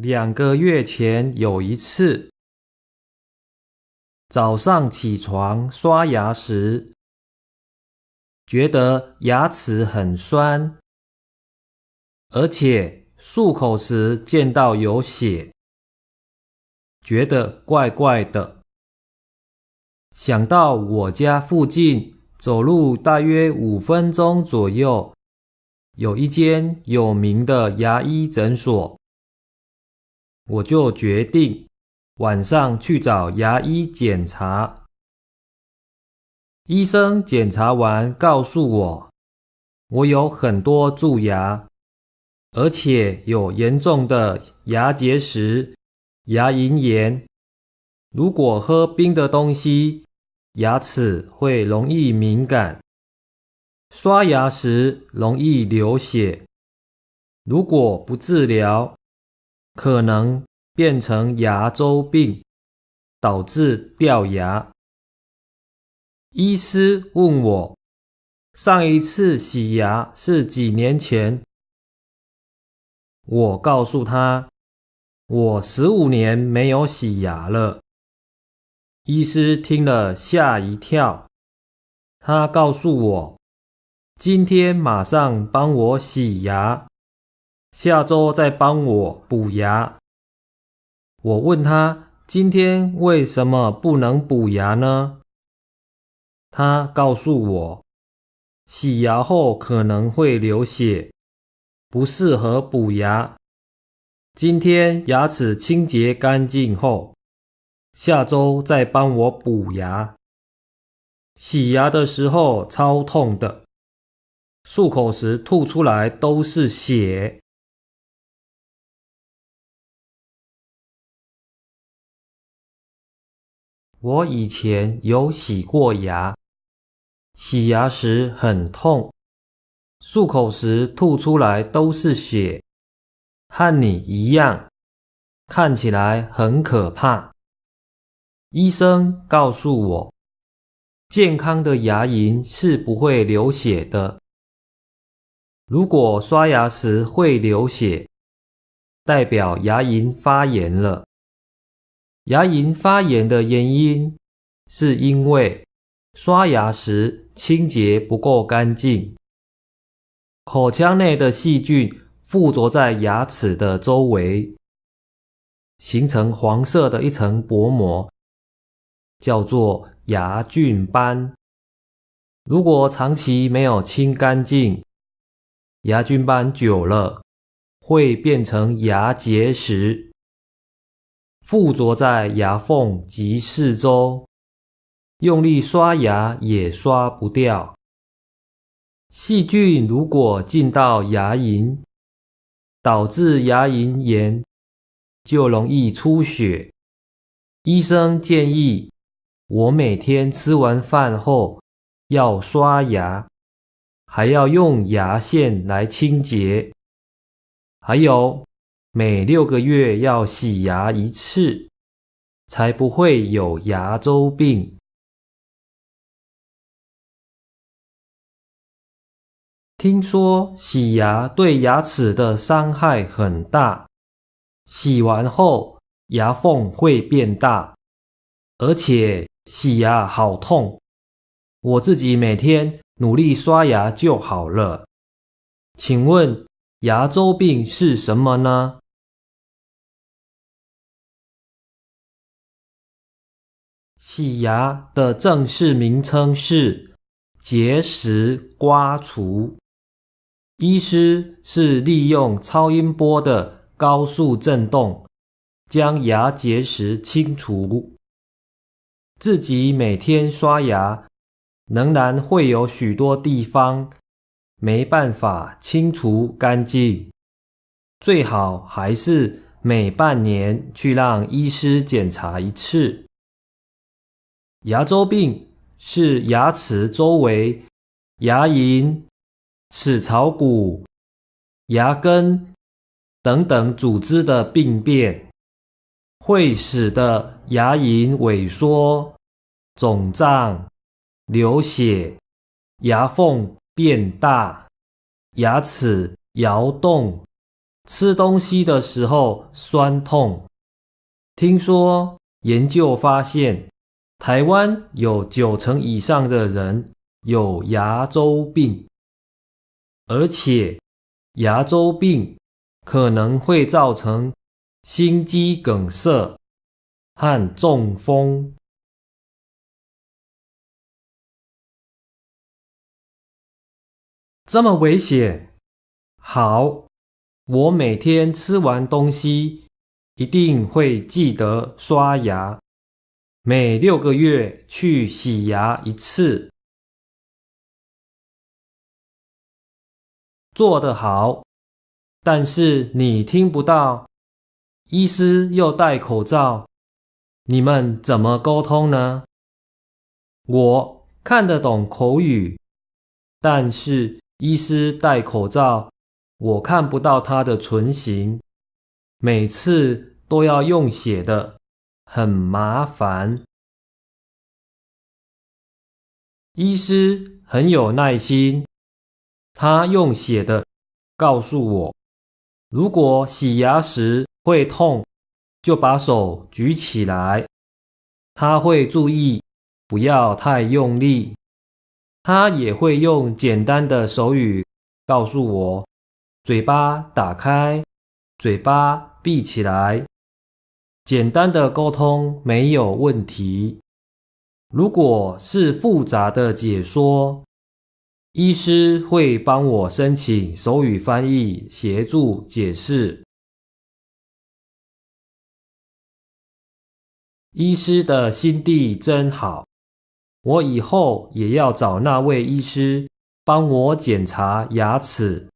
2个月前有一次，早上起床刷牙时，觉得牙齿很酸，而且漱口时见到有血，觉得怪怪的。想到我家附近走路大约5分钟左右，有一间有名的牙医诊所，我就决定晚上去找牙医检查。医生检查完告诉我有很多蛀牙，而且有严重的牙结石、牙龈炎。如果喝冰的东西，牙齿会容易敏感，刷牙时容易流血。如果不治疗，可能变成牙周病，导致掉牙。医师问我，上一次洗牙是几年前？我告诉他，我15年没有洗牙了。医师听了吓一跳，他告诉我，今天马上帮我洗牙，下周再帮我补牙。我问他，今天为什么不能补牙呢？他告诉我，洗牙后可能会流血，不适合补牙。今天牙齿清洁干净后，下周再帮我补牙。洗牙的时候超痛的，漱口时吐出来都是血。我以前有洗过牙，洗牙时很痛，漱口时吐出来都是血，和你一样，看起来很可怕。医生告诉我，健康的牙龈是不会流血的。如果刷牙时会流血，代表牙龈发炎了。牙龈发炎的原因是因为刷牙时清洁不够干净，口腔内的细菌附着在牙齿的周围，形成黄色的一层薄膜，叫做牙菌斑。如果长期没有清干净，牙菌斑久了会变成牙结石，附着在牙缝及四周，用力刷牙也刷不掉。细菌如果进到牙龈，导致牙龈炎，就容易出血。医生建议我每天吃完饭后要刷牙，还要用牙线来清洁，还有每6个月要洗牙一次，才不会有牙周病。听说洗牙对牙齿的伤害很大，洗完后牙缝会变大，而且洗牙好痛，我自己每天努力刷牙就好了。请问牙周病是什么呢？洗牙的正式名称是结石刮除。医师是利用超音波的高速振动，将牙结石清除。自己每天刷牙，仍然会有许多地方没办法清除干净，最好还是每半年去让医师检查一次。牙周病是牙齿周围、牙龈、齿槽骨、牙根等等组织的病变，会使得牙龈萎缩、肿胀、流血、牙缝变大、牙齿摇动、吃东西的时候酸痛。听说研究发现，台湾有90%以上的人有牙周病，而且牙周病可能会造成心肌梗塞和中风。这么危险？好，我每天吃完东西一定会记得刷牙，每6个月去洗牙一次。做得好，但是你听不到，医师又戴口罩，你们怎么沟通呢？我看得懂口语，但是医师戴口罩，我看不到他的唇形，每次都要用写的，很麻烦。医师很有耐心，他用写的告诉我，如果洗牙时会痛，就把手举起来。他会注意不要太用力。他也会用简单的手语告诉我，嘴巴打开，嘴巴闭起来。简单的沟通没有问题。如果是复杂的解说，医师会帮我申请手语翻译协助解释。医师的心地真好，我以后也要找那位医师帮我检查牙齿。